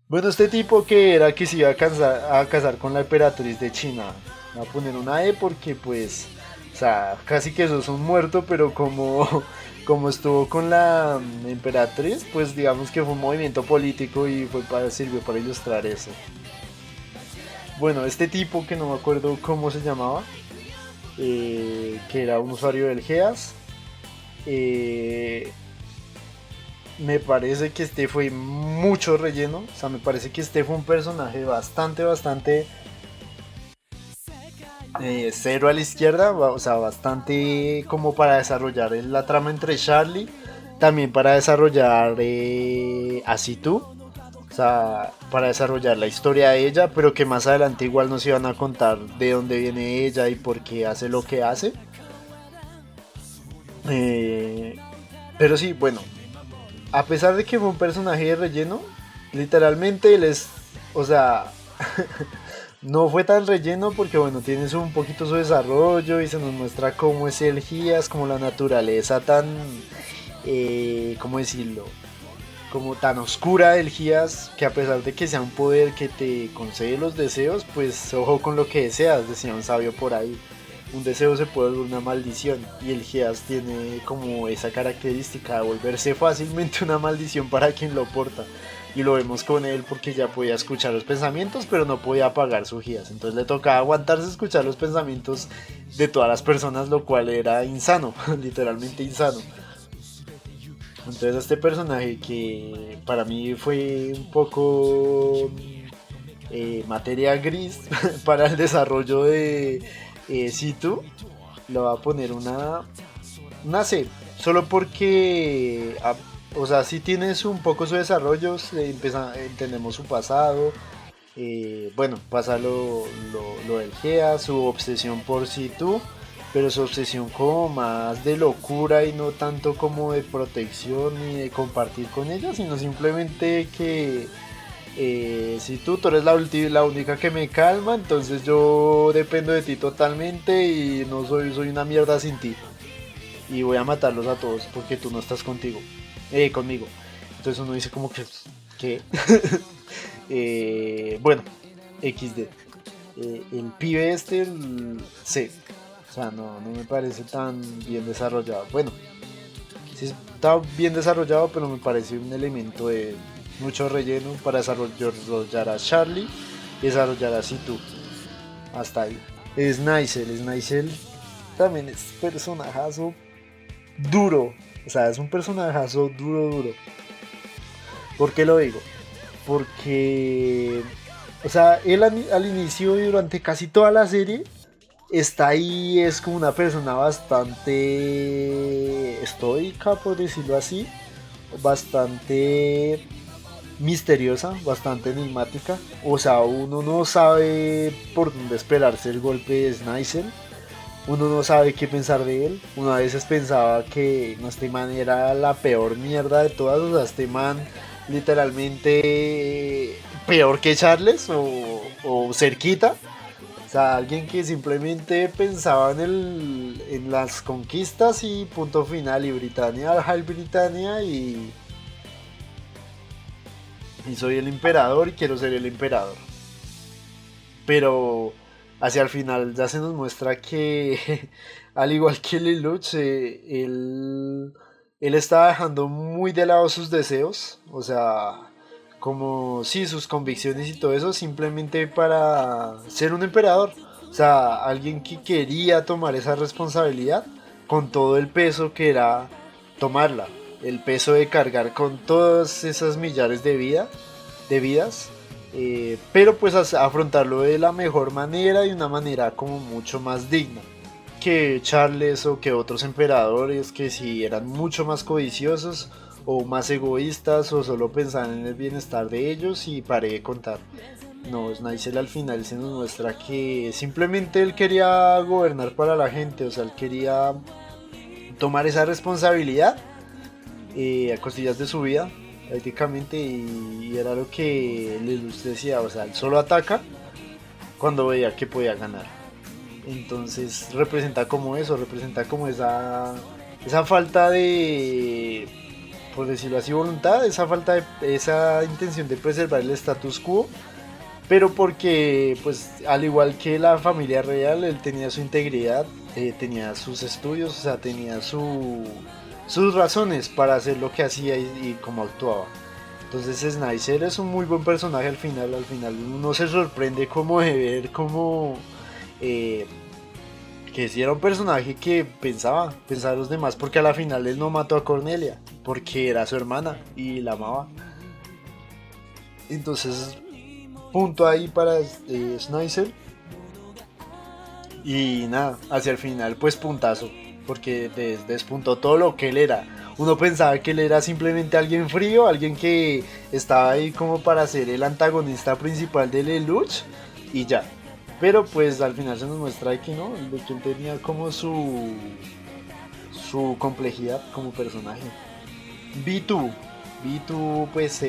Bueno, este tipo que era que se iba a casar con la emperatriz de China. Va a poner una E porque pues, o sea, casi que eso es un muerto, pero como estuvo con la emperatriz, pues digamos que fue un movimiento político y sirvió para ilustrar eso. Bueno, este tipo que no me acuerdo cómo se llamaba, que era un usuario del GEAS, eh, me parece que este fue mucho relleno. O sea, me parece que este fue un personaje bastante cero a la izquierda. O sea, bastante como para desarrollar la trama entre Charlie. También para desarrollar a Situ. O sea, para desarrollar la historia de ella. Pero que más adelante igual nos iban a contar de dónde viene ella y por qué hace lo que hace. Eh, pero sí, bueno, a pesar de que fue un personaje de relleno, literalmente él es, o sea, no fue tan relleno porque bueno, tiene un poquito su desarrollo y se nos muestra cómo es el Gias, como la naturaleza tan, ¿cómo decirlo? Como tan oscura del Gias, que a pesar de que sea un poder que te concede los deseos, pues ojo con lo que deseas, decía un sabio por ahí. Un deseo se puede volver una maldición y el Geas tiene como esa característica de volverse fácilmente una maldición para quien lo porta. Y lo vemos con él porque ya podía escuchar los pensamientos, pero no podía apagar su Geas. Entonces le tocaba aguantarse escuchar los pensamientos de todas las personas, lo cual era insano, literalmente insano. Entonces este personaje que para mí fue un poco materia gris para el desarrollo de Situ, le va a poner una C. Solo porque, o sea, sí tienes un poco su desarrollo, entendemos su pasado. Bueno, pasa lo del Gea, su obsesión por Situ, pero su obsesión como más de locura y no tanto como de protección ni de compartir con ella, sino simplemente que si tú eres la única que me calma, entonces yo dependo de ti totalmente y no soy una mierda sin ti. Y voy a matarlos a todos porque tú no estás conmigo. Entonces uno dice como que, ¿qué? Bueno, XD. El pibe este, C. O sea, no me parece tan bien desarrollado. Bueno, sí está bien desarrollado, pero me parece un elemento de mucho relleno para desarrollar a Charlie y desarrollar a Situ. Hasta ahí. Snizel también es personajazo duro. O sea, es un personajazo duro. ¿Por qué lo digo? Porque, o sea, él al inicio y durante casi toda la serie está ahí, es como una persona bastante estoica, por decirlo así, bastante misteriosa, bastante enigmática. O sea, uno no sabe por dónde esperarse el golpe de Sniper. Uno no sabe qué pensar de él. Uno a veces pensaba que no, este man era la peor mierda de todas. O sea, este man literalmente peor que Charles o cerquita. O sea, alguien que simplemente pensaba en las conquistas y punto final. Y Britannia, Al Britannia y soy el emperador y quiero ser el emperador. Pero hacia el final ya se nos muestra que, al igual que Lelouch, él está dejando muy de lado sus deseos, o sea, como sí, sus convicciones y todo eso, simplemente para ser un emperador. O sea, alguien que quería tomar esa responsabilidad con todo el peso que era tomarla, el peso de cargar con todas esas millares de vidas, pero pues afrontarlo de la mejor manera y una manera como mucho más digna que Charles o que otros emperadores que si eran mucho más codiciosos o más egoístas o solo pensaban en el bienestar de ellos y paré de contar. No, Sniper al final se nos muestra que simplemente él quería gobernar para la gente, o sea, él quería tomar esa responsabilidad a costillas de su vida, prácticamente, y era lo que les decía, o sea, él solo ataca cuando veía que podía ganar. Entonces representa como eso, representa como esa falta de, por decirlo así, voluntad, esa falta de, esa intención de preservar el status quo, pero porque, pues, al igual que la familia real, él tenía su integridad, tenía sus estudios, o sea, tenía sus razones para hacer lo que hacía y cómo actuaba. Entonces Snicer es un muy buen personaje al final uno se sorprende como de ver cómo eh, que si era un personaje que pensaba los demás, porque a la final él no mató a Cornelia, porque era su hermana y la amaba. Entonces, punto ahí para Snicer. Y nada, hacia el final pues puntazo, porque despuntó todo lo que él era. Uno pensaba que él era simplemente alguien frío, alguien que estaba ahí como para ser el antagonista principal de Lelouch y ya. Pero pues al final se nos muestra que no, de que él tenía como su complejidad como personaje. B2, B2 pues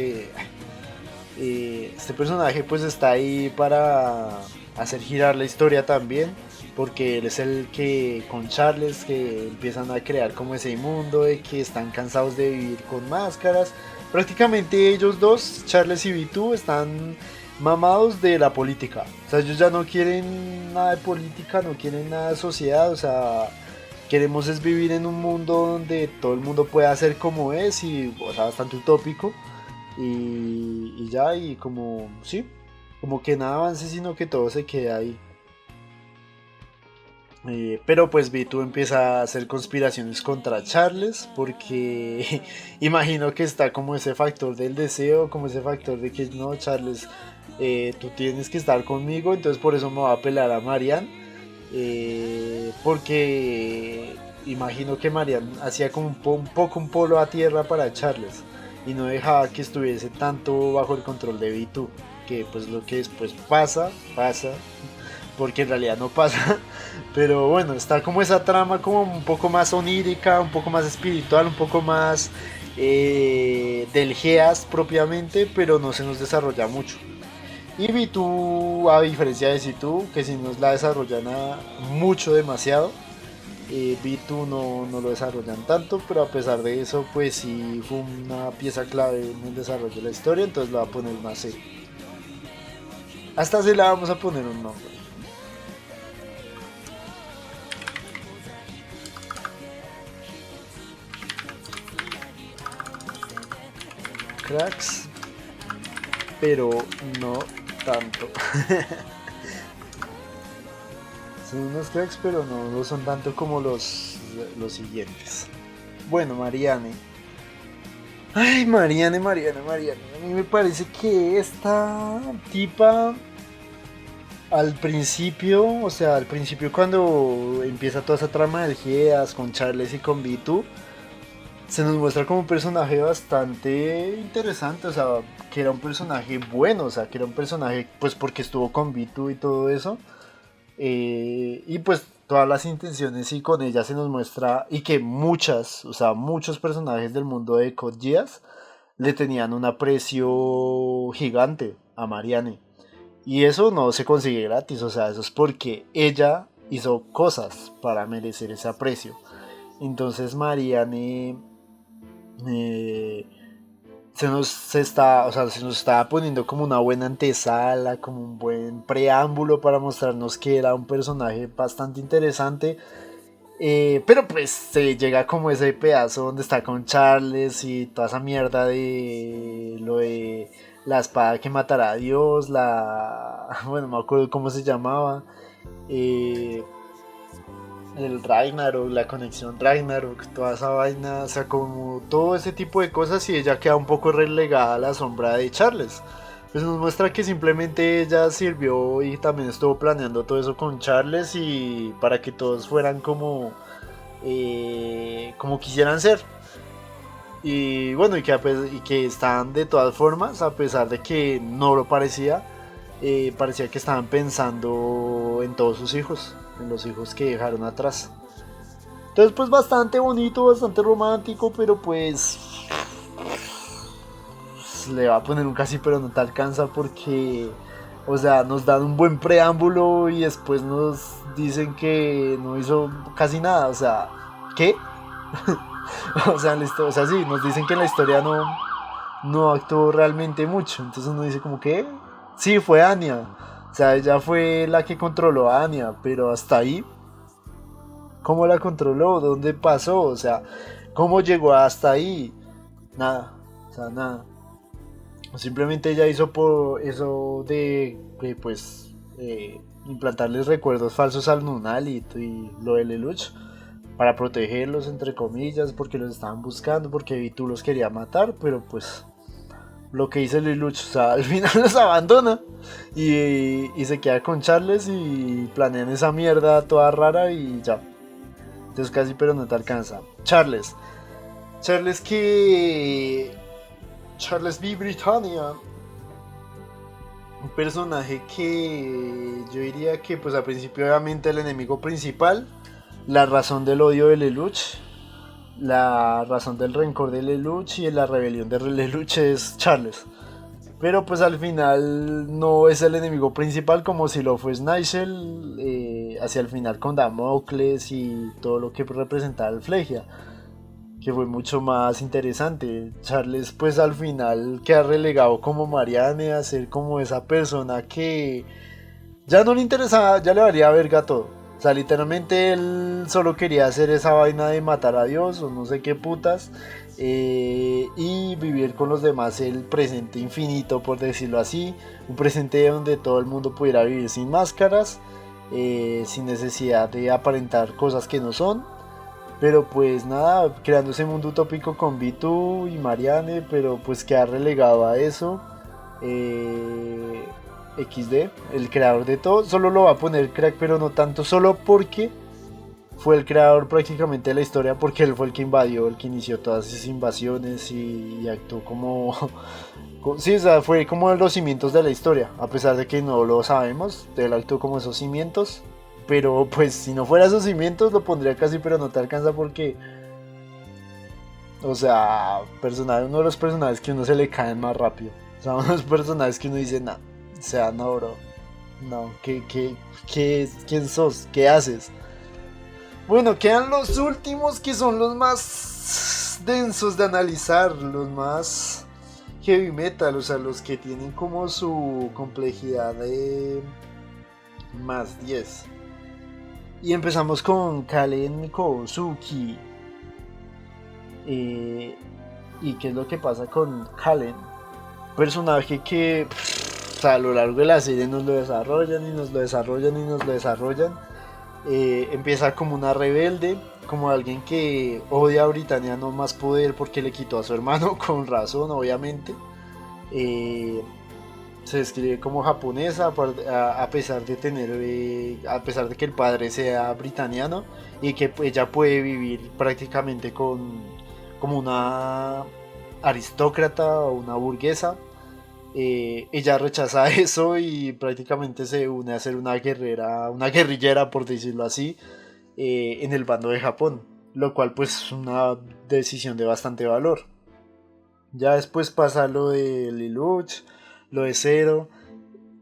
este personaje pues está ahí para hacer girar la historia también, porque él es el que con Charles que empiezan a crear como ese mundo de que están cansados de vivir con máscaras. Prácticamente ellos dos, Charles y B2, están mamados de la política. O sea, ellos ya no quieren nada de política, no quieren nada de sociedad, o sea, queremos es vivir en un mundo donde todo el mundo pueda ser como es y, o sea, bastante utópico y ya, y como, sí, como que nada avance, sino que todo se queda ahí. Pero pues Vito empieza a hacer conspiraciones contra Charles porque imagino que está como ese factor del deseo, como ese factor de que no, Charles, tú tienes que estar conmigo, entonces por eso me va a apelar a Marianne, porque imagino que Marianne hacía como un poco un polo a tierra para Charles y no dejaba que estuviese tanto bajo el control de Vito, que pues lo que después pasa, porque en realidad no pasa, pero bueno, está como esa trama como un poco más onírica, un poco más espiritual, un poco más del Geas propiamente, pero no se nos desarrolla mucho. Y Vitu, a diferencia de Situ, que si nos la desarrollan mucho, demasiado, Vitu no lo desarrollan tanto, pero a pesar de eso, pues sí fue una pieza clave en el desarrollo de la historia, entonces la va a poner una C. Hasta se la vamos a poner un nombre. Cracks, pero no tanto. Son unos cracks, pero no lo son tanto como los siguientes. Bueno, Marianne. Ay, Marianne. A mí me parece que esta tipa al principio, o sea, al principio cuando empieza toda esa trama del Geas con Charles y con Vitu, se nos muestra como un personaje bastante interesante, o sea, que era un personaje bueno, o sea, que era un personaje, pues porque estuvo con Vitu y todo eso, y pues todas las intenciones y con ella se nos muestra, y que muchas, o sea, muchos personajes del mundo de Code Geass le tenían un aprecio gigante a Marianne, y eso no se consigue gratis, o sea, eso es porque ella hizo cosas para merecer ese aprecio. Entonces Marianne eh, se nos está poniendo como una buena antesala, como un buen preámbulo para mostrarnos que era un personaje bastante interesante. Pero pues se llega como ese pedazo donde está con Charles y toda esa mierda de lo de la espada que matará a Dios, bueno, no me acuerdo cómo se llamaba. Eh, el Ragnarok, la conexión Ragnarok, toda esa vaina, o sea, como todo ese tipo de cosas y ella queda un poco relegada a la sombra de Charles. Pues nos muestra que simplemente ella sirvió y también estuvo planeando todo eso con Charles y para que todos fueran como quisieran ser. Y bueno, y que estaban de todas formas, a pesar de que no lo parecía, parecía que estaban pensando en todos sus hijos, en los hijos que dejaron atrás. Entonces pues bastante bonito, bastante romántico, pero pues le va a poner un casi pero no te alcanza porque, o sea, nos dan un buen preámbulo y después nos dicen que no hizo casi nada, o sea, ¿qué? O sea, o sea, sí, nos dicen que en la historia no actuó realmente mucho. Entonces uno dice como que sí, fue Anya. O sea, ella fue la que controló a Anya, pero hasta ahí, ¿cómo la controló? ¿Dónde pasó? O sea, ¿cómo llegó hasta ahí? Nada, o sea, nada. Simplemente ella hizo por eso de pues, implantarles recuerdos falsos al Nunalit y lo de Lelouch para protegerlos, entre comillas, porque los estaban buscando, porque Vitu los quería matar, pero pues lo que dice Lelouch, o sea, al final los abandona y se queda con Charles y planean esa mierda toda rara y ya. Entonces casi pero no te alcanza. Charles que... Charles V. Britannia, un personaje que yo diría que pues al principio obviamente el enemigo principal, la razón del odio de Lelouch, la razón del rencor de Lelouch y la rebelión de Lelouch es Charles. Pero pues al final no es el enemigo principal como si lo fue Snigel hacia el final con Damocles y todo lo que representaba el Flegia, que fue mucho más interesante. Charles pues al final queda relegado como Marianne a ser como esa persona que ya no le interesaba, ya le valía verga todo. O sea, literalmente él solo quería hacer esa vaina de matar a Dios o no sé qué putas, y vivir con los demás el presente infinito, por decirlo así. Un presente donde todo el mundo pudiera vivir sin máscaras, sin necesidad de aparentar cosas que no son. Pero pues nada, creando ese mundo utópico con Vitu y Marianne, pero pues queda relegado a eso. XD, el creador de todo, solo lo va a poner crack, pero no tanto, solo porque fue el creador prácticamente de la historia, porque él fue el que invadió, el que inició todas esas invasiones y actuó como... Sí, o sea, fue como los cimientos de la historia, a pesar de que no lo sabemos, él actuó como esos cimientos. Pero pues si no fuera esos cimientos lo pondría casi, pero no te alcanza porque... O sea, uno de los personajes que uno se le caen más rápido. O sea, uno de los personajes que uno dice, no, o sea, no, bro. No, ¿quién sos? ¿Qué haces? Bueno, quedan los últimos que son los más densos de analizar, los más heavy metal, o sea, los que tienen como su complejidad de más 10. Y empezamos con Kalen Kozuki. ¿Y qué es lo que pasa con Kalen? Personaje que o sea, a lo largo de la serie nos lo desarrollan y nos lo desarrollan y nos lo desarrollan. Empieza como una rebelde, como alguien que odia a Britannia no más poder porque le quitó a su hermano, con razón obviamente. Se describe como japonesa a pesar de tener a pesar de que el padre sea britaniano y que ella puede vivir prácticamente como una aristócrata o una burguesa. Ella rechaza eso y prácticamente se une a ser una guerrillera por decirlo así, en el bando de Japón, lo cual pues es una decisión de bastante valor. Ya después pasa lo de Lelouch, lo de Zero.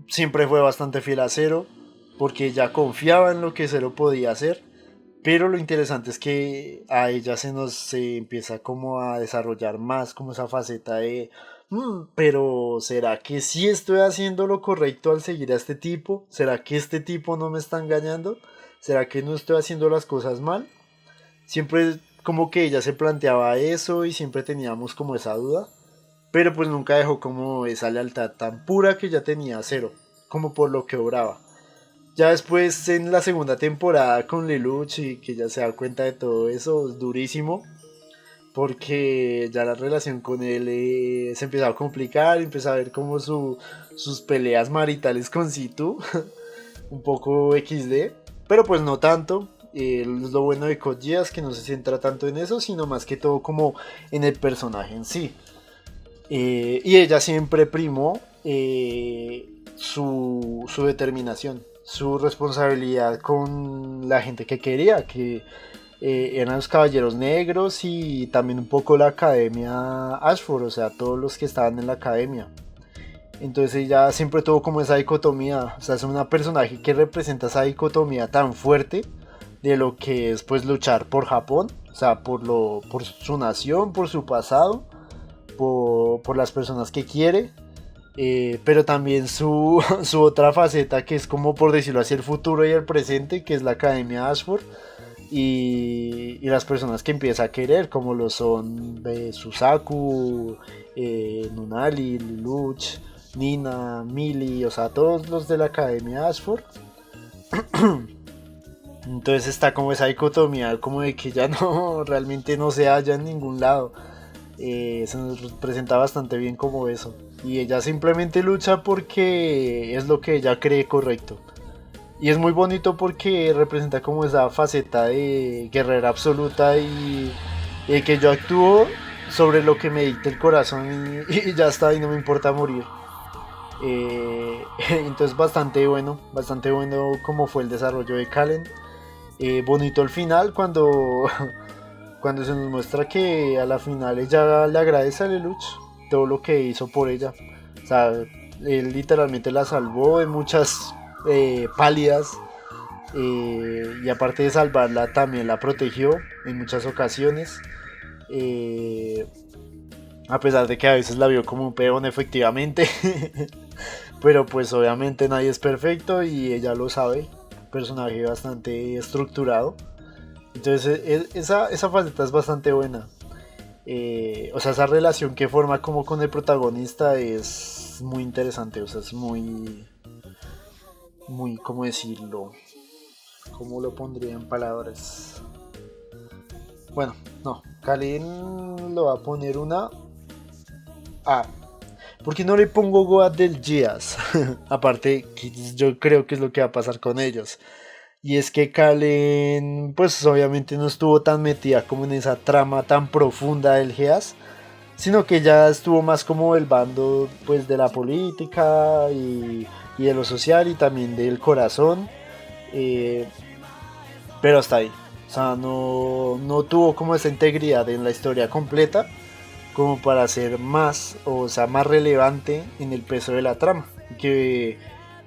Siempre fue bastante fiel a Zero, porque ya confiaba en lo que Zero podía hacer. Pero lo interesante es que a ella se empieza como a desarrollar más como esa faceta de pero ¿será que sí estoy haciendo lo correcto al seguir a este tipo? ¿Será que este tipo no me está engañando? ¿Será que no estoy haciendo las cosas mal? Siempre como que ella se planteaba eso y siempre teníamos como esa duda. Pero pues nunca dejó como esa lealtad tan pura que ya tenía Zero, como por lo que obraba. Ya después en la segunda temporada con Lelouch y que ya se da cuenta de todo eso, es durísimo. Porque ya la relación con él se empezaba a complicar, empieza a ver como sus peleas maritales con Situ, un poco XD, pero pues no tanto. Lo bueno de Code Geass que no se centra tanto en eso, sino más que todo como en el personaje en sí. Y ella siempre primó su determinación, su responsabilidad con la gente que quería, que eran los Caballeros Negros y también un poco la Academia Ashford, o sea, todos los que estaban en la academia. Entonces ella siempre tuvo como esa dicotomía, o sea, es una personaje que representa esa dicotomía tan fuerte de lo que es pues luchar por Japón, o sea, por su nación, por su pasado, por las personas que quiere, pero también su otra faceta que es como por decirlo así el futuro y el presente, que es la Academia Ashford y las personas que empieza a querer, como lo son Susaku, Nunali, Lelouch, Nina, Millie, o sea, todos los de la Academia Ashford. Entonces está como esa dicotomía, como de que ya no, realmente no se halla en ningún lado. Se nos presenta bastante bien como eso. Y ella simplemente lucha porque es lo que ella cree correcto. Y es muy bonito porque representa como esa faceta de guerrera absoluta y que yo actúo sobre lo que me dicta el corazón y ya está, y no me importa morir. Entonces bastante bueno como fue el desarrollo de Kallen. Bonito el final cuando se nos muestra que a la final ella le agradece a Lelouch todo lo que hizo por ella. O sea, él literalmente la salvó de muchas pálidas, y aparte de salvarla también la protegió en muchas ocasiones. eh, a pesar de que a veces la vio como un peón efectivamente. Pero pues obviamente nadie es perfecto y ella lo sabe. Personaje bastante estructurado. Entonces esa faceta es bastante buena. O sea, esa relación que forma como con el protagonista es muy interesante. O sea, es muy, ¿cómo decirlo? ¿Cómo lo pondría en palabras? Bueno, no. Kalin lo va a poner una A. ¿Por qué no le pongo Goat del Geass? Aparte, que yo creo que es lo que va a pasar con ellos. Y es que Kallen, pues obviamente no estuvo tan metida como en esa trama tan profunda del Geass, sino que ya estuvo más como el bando pues de la política y de lo social y también del corazón. eh, pero hasta ahí. O sea, no tuvo como esa integridad en la historia completa como para ser más, o sea, más relevante en el peso de la trama. Que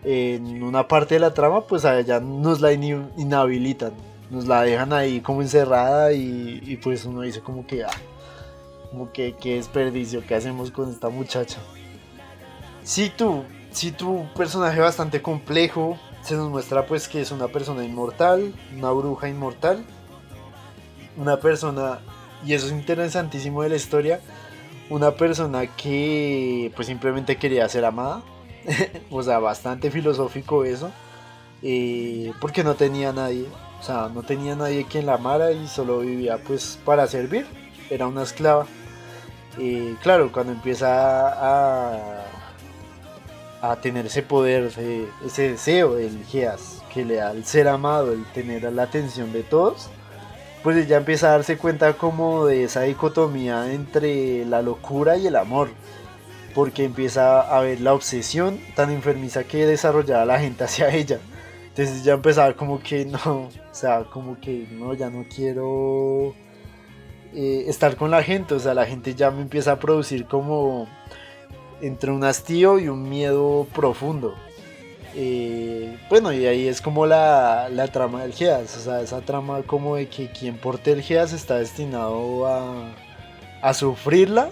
en una parte de la trama, pues a ella nos la inhabilitan, nos la dejan ahí como encerrada y pues uno dice como que, como que qué desperdicio, ¿qué hacemos con esta muchacha? Si tu personaje bastante complejo, se nos muestra pues que es una persona inmortal, una bruja inmortal, una persona, y eso es interesantísimo de la historia, una persona que pues simplemente quería ser amada. O sea, bastante filosófico eso, porque no tenía nadie, o sea, no tenía nadie quien la amara y solo vivía pues para servir, era una esclava. Claro, cuando empieza a tener ese poder, ese deseo del Geass que le da el ser amado, el tener la atención de todos, pues ella empieza a darse cuenta como de esa dicotomía entre la locura y el amor, porque empieza a ver la obsesión tan enfermiza que desarrollaba la gente hacia ella. Entonces ya empezaba como que no, o sea, como que no, ya no quiero estar con la gente, o sea, la gente ya me empieza a producir como entre un hastío y un miedo profundo. Bueno, y ahí es como la trama del Geass, o sea, esa trama como de que quien porte el Geass está destinado a sufrirla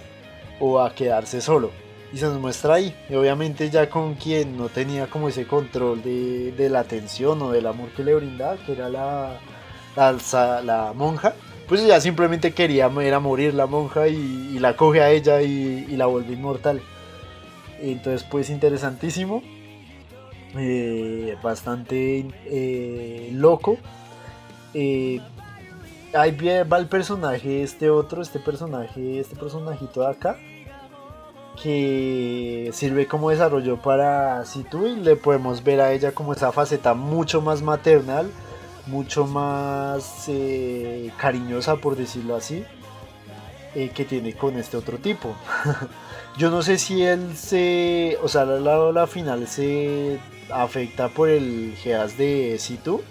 o a quedarse solo. Y se nos muestra ahí. Y obviamente ya con quien no tenía como ese control de la atención o del amor que le brindaba, que era la monja, pues ya simplemente quería era morir la monja y la coge a ella y la vuelve inmortal. Entonces pues interesantísimo. Bastante loco. Eh, Ahí va el personaje, este personajito de acá, que sirve como desarrollo para Situ y le podemos ver a ella como esa faceta mucho más maternal, mucho más cariñosa por decirlo así, que tiene con este otro tipo. Yo no sé si él o sea, la final se afecta por el Geass de Situ,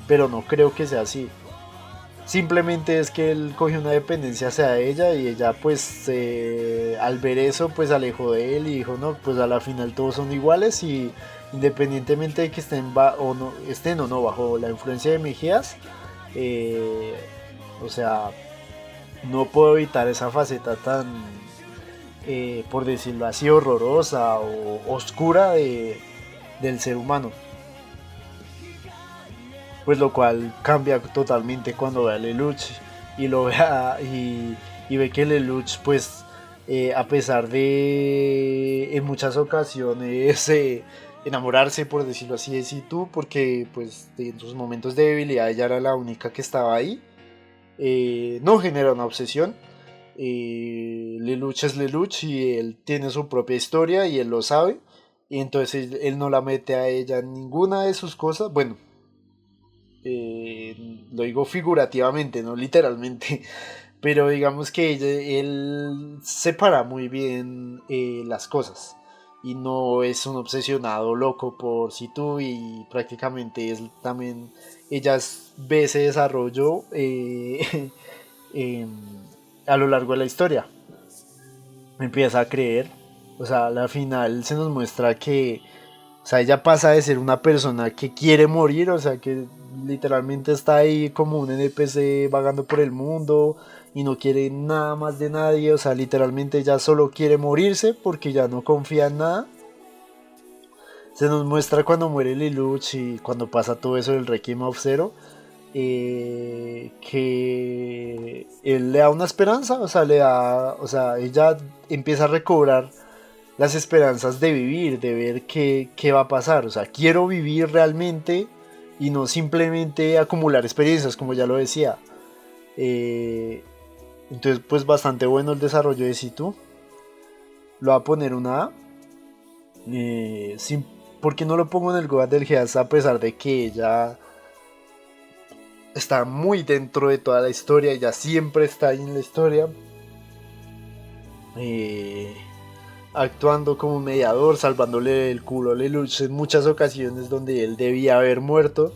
pero no creo que sea así. Simplemente es que él cogió una dependencia hacia ella y ella pues al ver eso pues alejó de él y dijo no, pues a la final todos son iguales y independientemente de que estén o no bajo la influencia de Mejías, o sea, no puedo evitar esa faceta tan, por decirlo así, horrorosa o oscura del ser humano. Pues lo cual cambia totalmente cuando ve a Lelouch y lo vea y ve que Lelouch pues a pesar de en muchas ocasiones enamorarse por decirlo así de Situ porque pues en sus momentos de debilidad ella era la única que estaba ahí, no genera una obsesión. Lelouch es Lelouch y él tiene su propia historia y él lo sabe y entonces él no la mete a ella en ninguna de sus cosas. Bueno, lo digo figurativamente, no literalmente, pero digamos que él separa muy bien las cosas y no es un obsesionado loco por Situ y prácticamente es también ella ve ese desarrollo eh, a lo largo de la historia, empieza a creer, o sea, al final se nos muestra que, o sea, ella pasa de ser una persona que quiere morir, o sea, que literalmente está ahí como un NPC vagando por el mundo y no quiere nada más de nadie, o sea, literalmente ella solo quiere morirse porque ya no confía en nada. Se nos muestra cuando muere Lelouch y cuando pasa todo eso del Requiem of Zero, que él le da una esperanza, o sea, le da, o sea, ella empieza a recobrar las esperanzas de vivir, de ver qué va a pasar. O sea, quiero vivir realmente y no simplemente acumular experiencias, como ya lo decía. Eh, entonces, pues bastante bueno el desarrollo de Situ. Lo va a poner una A. Sin, ¿por qué no lo pongo en el Goat del Geas a pesar de que ella está muy dentro de toda la historia? Ella siempre está ahí en la historia. Eh, Actuando como mediador, salvándole el culo a Lelouch en muchas ocasiones donde él debía haber muerto.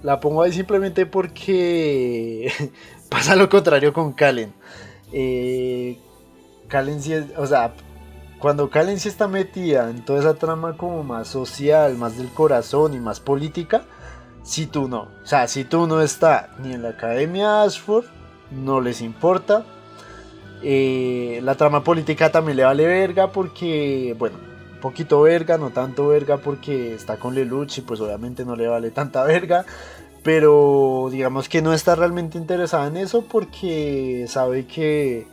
La pongo ahí simplemente porque pasa lo contrario con Kallen. Eh, Kallen sí es, o sea, cuando Kallen sí está metida en toda esa trama como más social, más del corazón y más política, si tú no, o sea, si tú no está ni en la Academia Ashford, no les importa. La trama política también le vale verga porque, bueno, un poquito verga, no tanto verga porque está con Lelouch y pues obviamente no le vale tanta verga. Pero digamos que no está realmente interesada en eso porque sabe que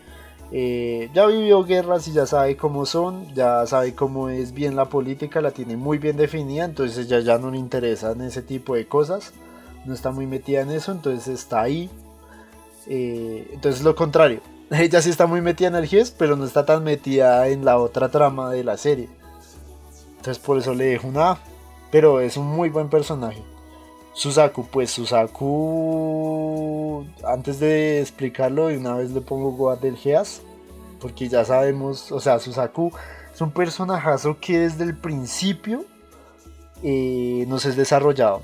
ya vivió guerras y ya sabe cómo son, ya sabe cómo es bien la política, la tiene muy bien definida, entonces ya no le interesan ese tipo de cosas, no está muy metida en eso, entonces está ahí. Entonces lo contrario, ella sí está muy metida en el GES, pero no está tan metida en la otra trama de la serie. Entonces por eso le dejo una A. Pero es un muy buen personaje. Suzaku, pues Suzaku, antes de explicarlo, de una vez le pongo Goat del Geas, porque ya sabemos, o sea, Suzaku es un personajazo que desde el principio nos es desarrollado.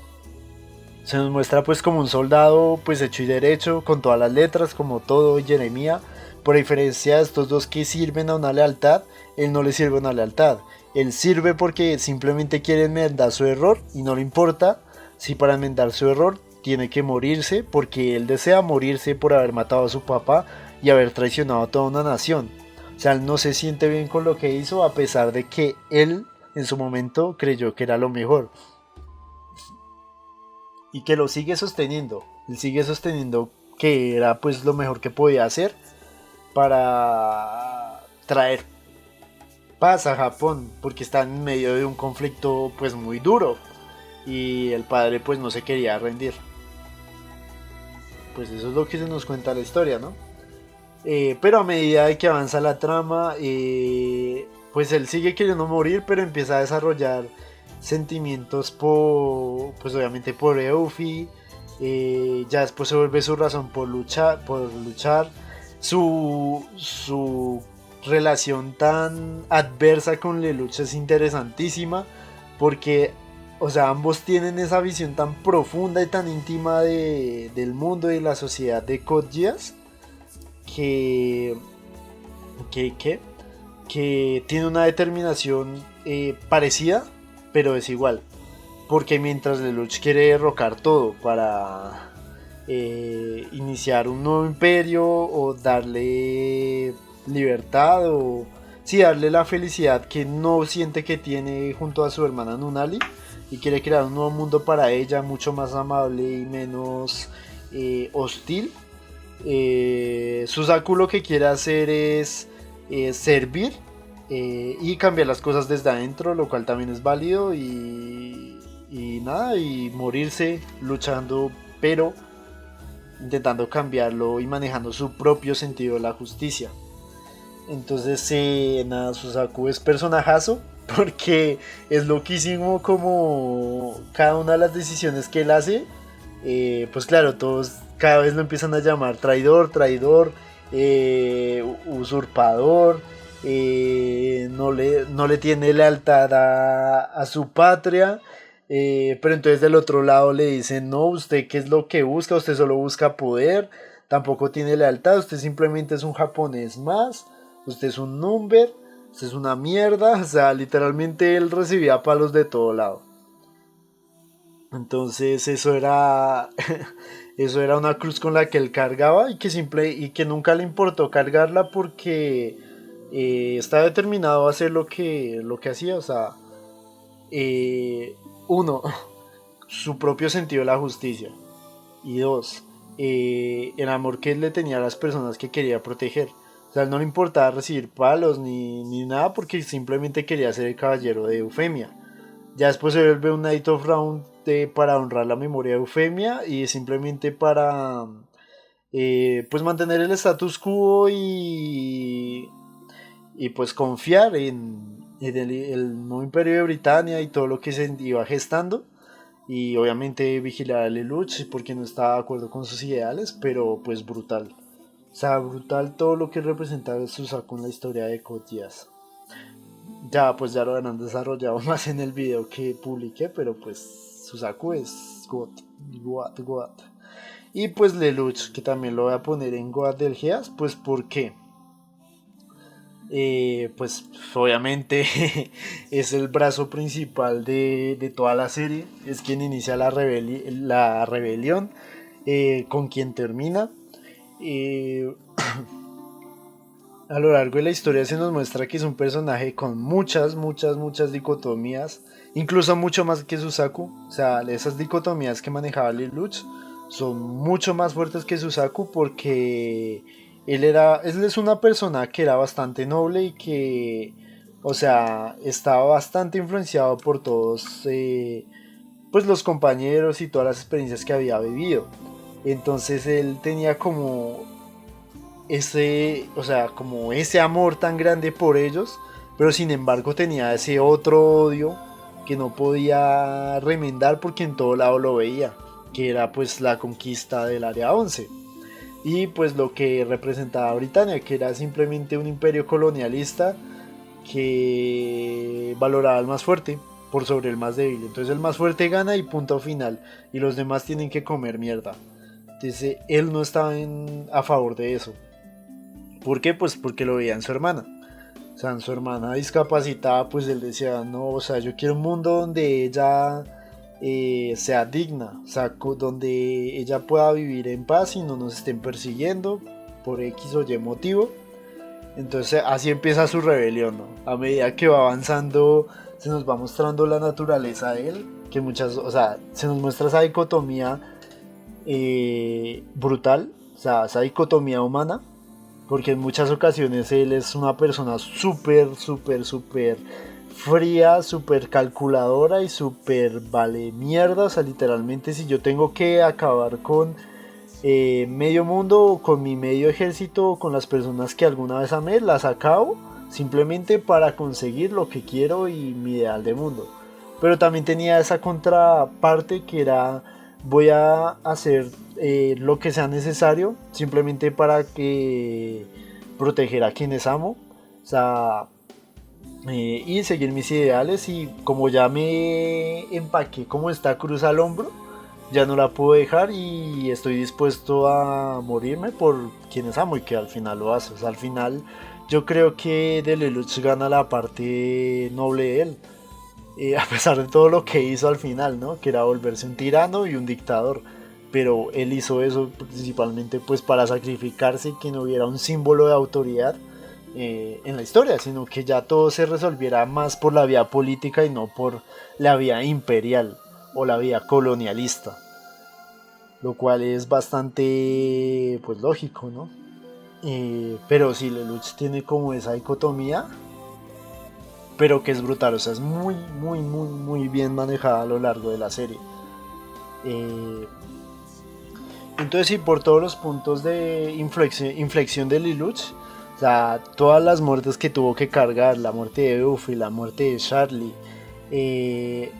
Se nos muestra pues como un soldado pues hecho y derecho, con todas las letras, como todo Jeremiah. Por diferencia de estos dos que sirven a una lealtad, él no le sirve a una lealtad. Él sirve porque simplemente quiere enmendar su error y no le importa si para enmendar su error tiene que morirse, porque él desea morirse por haber matado a su papá y haber traicionado a toda una nación. O sea, él no se siente bien con lo que hizo a pesar de que él en su momento creyó que era lo mejor. Y que lo sigue sosteniendo. Él sigue sosteniendo que era pues lo mejor que podía hacer para traer paz a Japón, porque está en medio de un conflicto pues muy duro y el padre pues no se quería rendir. Pues eso es lo que se nos cuenta la historia, ¿no? Pero a medida de que avanza la trama, pues él sigue queriendo morir, pero empieza a desarrollar sentimientos por, pues obviamente por Euphie. Ya después se vuelve su razón por luchar. Su relación tan adversa con Lelouch es interesantísima porque, o sea, ambos tienen esa visión tan profunda y tan íntima del mundo y de la sociedad de Code Geass que, que, que, que tiene una determinación parecida, pero desigual. Porque mientras Lelouch quiere derrocar todo para iniciar un nuevo imperio o darle libertad o sí, darle la felicidad que no siente que tiene junto a su hermana Nunali y quiere crear un nuevo mundo para ella mucho más amable y menos hostil. Suzaku lo que quiere hacer es servir y cambiar las cosas desde adentro, lo cual también es válido y nada, y morirse luchando, pero intentando cambiarlo y manejando su propio sentido de la justicia. Entonces, nada, Suzaku es personajazo porque es loquísimo como cada una de las decisiones que él hace, pues claro, todos cada vez lo empiezan a llamar traidor, traidor, usurpador, no le tiene lealtad a su patria. Pero entonces del otro lado le dicen, no, usted qué es lo que busca, usted solo busca poder, tampoco tiene lealtad, usted simplemente es un japonés más, usted es un number, usted es una mierda, o sea, literalmente él recibía palos de todo lado. Entonces eso era una cruz con la que él cargaba y que nunca le importó cargarla porque estaba determinado a hacer lo que hacía, o sea, uno, su propio sentido de la justicia. Y dos, el amor que él le tenía a las personas que quería proteger. O sea, él no le importaba recibir palos ni nada porque simplemente quería ser el caballero de Eufemia. Ya después se vuelve un Knight of Round para honrar la memoria de Eufemia y simplemente para pues mantener el status quo y pues confiar en el nuevo imperio de Britania y todo lo que se iba gestando y obviamente vigilar a Lelouch porque no estaba de acuerdo con sus ideales, pero pues brutal. O sea, brutal todo lo que representa Suzaku en la historia de Code Geass. Ya pues ya lo han desarrollado más en el video que publiqué, pero pues Suzaku es God, God, God. Y pues Lelouch, que también lo voy a poner en God del Geass, pues porque pues obviamente es el brazo principal de toda la serie, es quien inicia la rebelión, con quien termina. Eh, a lo largo de la historia se nos muestra que es un personaje con muchas, muchas, muchas dicotomías, incluso mucho más que Suzaku. O sea, esas dicotomías que manejaba Lelouch son mucho más fuertes que Suzaku porque él es una persona que era bastante noble y que, o sea, estaba bastante influenciado por todos, pues los compañeros y todas las experiencias que había vivido. Entonces él tenía como o sea, como ese amor tan grande por ellos, pero sin embargo tenía ese otro odio que no podía remendar porque en todo lado lo veía, que era pues la conquista del Área 11 y pues lo que representaba Britania, que era simplemente un imperio colonialista que valoraba al más fuerte por sobre el más débil. Entonces el más fuerte gana y punto final, y los demás tienen que comer mierda. Entonces él no estaba a favor de eso. ¿Por qué? Pues porque lo veía en su hermana. O sea, en su hermana discapacitada, pues él decía, no, o sea, yo quiero un mundo donde ella sea digna, o sea, donde ella pueda vivir en paz y no nos estén persiguiendo por X o Y motivo. Entonces así empieza su rebelión, ¿no? A medida que va avanzando, se nos va mostrando la naturaleza de él, que muchas, o sea, se nos muestra esa dicotomía brutal, o sea, esa dicotomía humana, porque en muchas ocasiones él es una persona súper, súper, súper fría, súper calculadora y súper vale mierda. O sea, literalmente si yo tengo que acabar con medio mundo, con mi medio ejército, con las personas que alguna vez amé, las acabo simplemente para conseguir lo que quiero y mi ideal de mundo. Pero también tenía esa contraparte que era voy a hacer lo que sea necesario simplemente para que proteger a quienes amo, o sea, y seguir mis ideales. Y como ya me empaqué como esta cruz al hombro, ya no la puedo dejar y estoy dispuesto a morirme por quienes amo, y que al final lo hace. O sea, al final yo creo que de Lelouch gana la parte noble de él, a pesar de todo lo que hizo al final, ¿no? Que era volverse un tirano y un dictador. pero él hizo eso principalmente pues para sacrificarse, que no hubiera un símbolo de autoridad en la historia, sino que ya todo se resolviera más por la vía política y no por la vía imperial o la vía colonialista, lo cual es bastante pues lógico, ¿no? Pero sí, Lelouch tiene como esa dicotomía, pero que es brutal, o sea, es muy, muy, muy, muy bien manejada a lo largo de la serie. Eh, entonces, sí, por todos los puntos de inflexión de Lelouch, o sea, todas las muertes que tuvo que cargar, la muerte de Buffy, la muerte de Charlie, eh,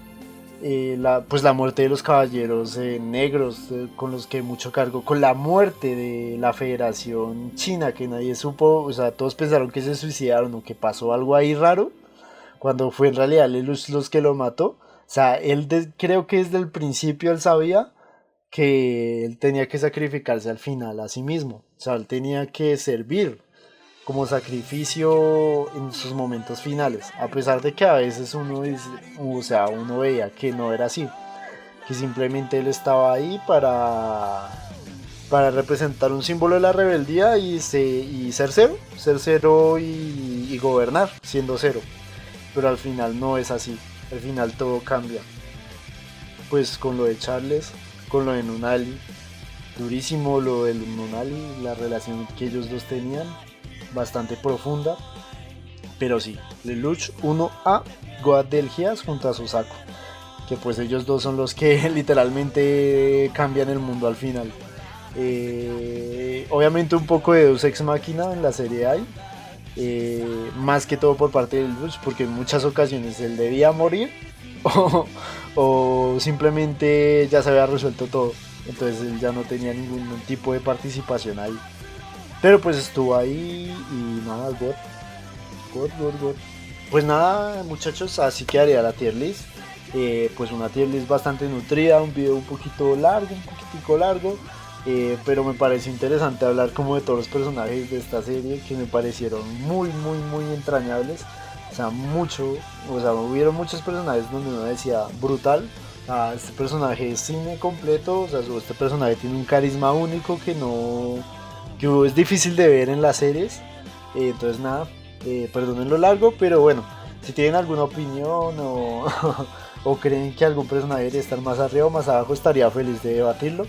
pues la muerte de los caballeros negros con los que mucho cargo, con la muerte de la Federación China que nadie supo, o sea, todos pensaron que se suicidaron o que pasó algo ahí raro, cuando fue en realidad los que lo mató. O sea, creo que desde el principio él sabía que él tenía que sacrificarse al final a sí mismo, o sea, él tenía que servir como sacrificio en sus momentos finales, a pesar de que a veces uno dice, o sea, uno veía que no era así, que simplemente él estaba ahí para representar un símbolo de la rebeldía y ser cero y gobernar siendo cero, pero al final no es así, al final todo cambia, pues con lo de Charles, con lo de Nunali, durísimo lo de Nunali, la relación que ellos dos tenían, bastante profunda. Pero sí, Lelouch 1A, Goat del Gias junto a Susaku, que pues ellos dos son los que literalmente cambian el mundo al final. Obviamente un poco de Deus Ex Machina en la serie hay, más que todo por parte de Lelouch, porque en muchas ocasiones él debía morir o, o simplemente ya se había resuelto todo, entonces él ya no tenía ningún tipo de participación ahí. Pero pues estuvo ahí y nada, God. Pues nada, muchachos, así quedaría la tier list. Pues una tier list bastante nutrida, un video un poquito largo, un poquitico largo. Pero me parece interesante hablar como de todos los personajes de esta serie que me parecieron muy, muy, muy entrañables. O sea, hubieron muchos personajes donde uno decía brutal. Este personaje es cine completo, o sea, este personaje tiene un carisma único que es difícil de ver en las series. Entonces nada, perdonen lo largo, pero bueno, si tienen alguna opinión o creen que algún personaje debería estar más arriba o más abajo, estaría feliz de debatirlo.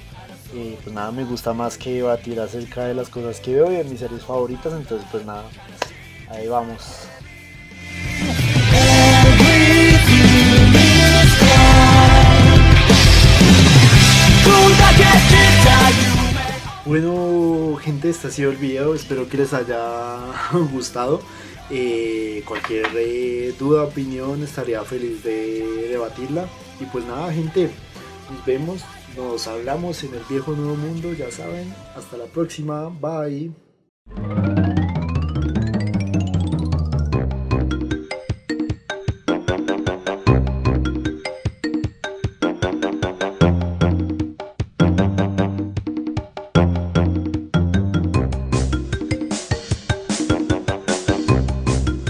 Pues nada, me gusta más que debatir acerca de las cosas que veo y de mis series favoritas, entonces pues nada, ahí vamos. Bueno, gente, este ha sido el video, espero que les haya gustado. Cualquier duda, opinión, estaría feliz de debatirla. Y pues nada, gente, nos vemos, nos hablamos en el viejo nuevo mundo, ya saben. Hasta la próxima, bye.